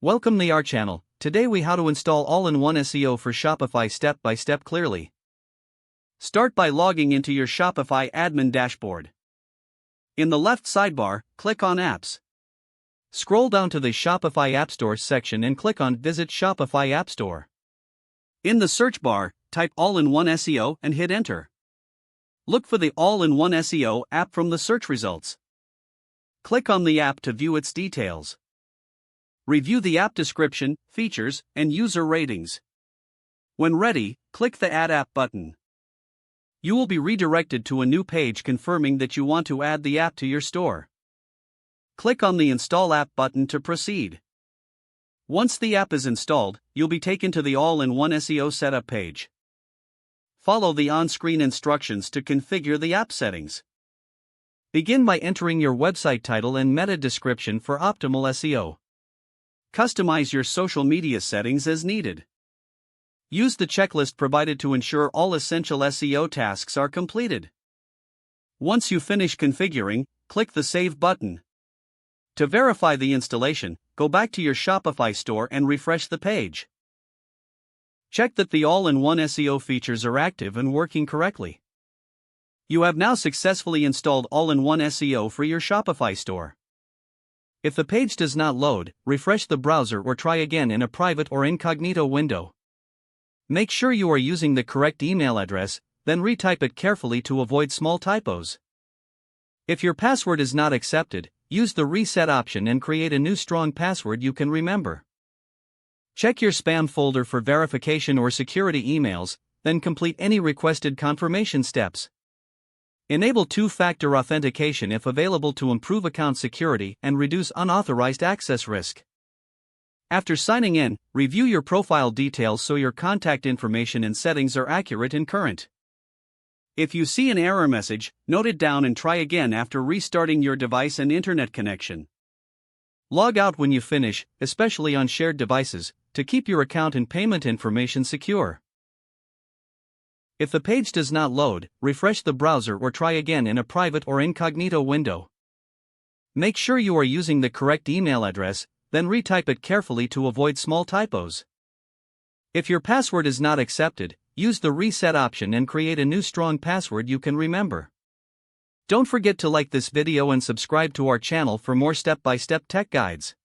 Welcome to our channel. Today we how to install all-in-one SEO for Shopify step by step clearly. Start by logging into your Shopify admin dashboard. In the left sidebar, click on Apps. Scroll down to the Shopify App Store section and click on Visit Shopify App Store. In the search bar, type all-in-one SEO and hit enter. Look for the all-in-one SEO app from the search results. Click on the app to view its details. Review the app description, features, and user ratings. When ready, click the Add App button. You will be redirected to a new page confirming that you want to add the app to your store. Click on the Install App button to proceed. Once the app is installed, you'll be taken to the all-in-one SEO setup page. Follow the on-screen instructions to configure the app settings. Begin by entering your website title and meta description for optimal SEO. Customize your social media settings as needed. Use the checklist provided to ensure all essential SEO tasks are completed. Once you finish configuring, click the Save button. To verify the installation, go back to your Shopify store and refresh the page. Check that the all-in-one SEO features are active and working correctly. You have now successfully installed all-in-one SEO for your Shopify store. If the page does not load, refresh the browser or try again in a private or incognito window. Make sure you are using the correct email address, then retype it carefully to avoid small typos. If your password is not accepted, use the reset option and create a new strong password you can remember. Check your spam folder for verification or security emails, then complete any requested confirmation steps. Enable two-factor authentication if available to improve account security and reduce unauthorized access risk. After signing in, review your profile details so your contact information and settings are accurate and current. If you see an error message, note it down and try again after restarting your device and internet connection. Log out when you finish, especially on shared devices, to keep your account and payment information secure. If the page does not load, refresh the browser or try again in a private or incognito window. Make sure you are using the correct email address, then retype it carefully to avoid small typos. If your password is not accepted, use the reset option and create a new strong password you can remember. Don't forget to like this video and subscribe to our channel for more step-by-step tech guides.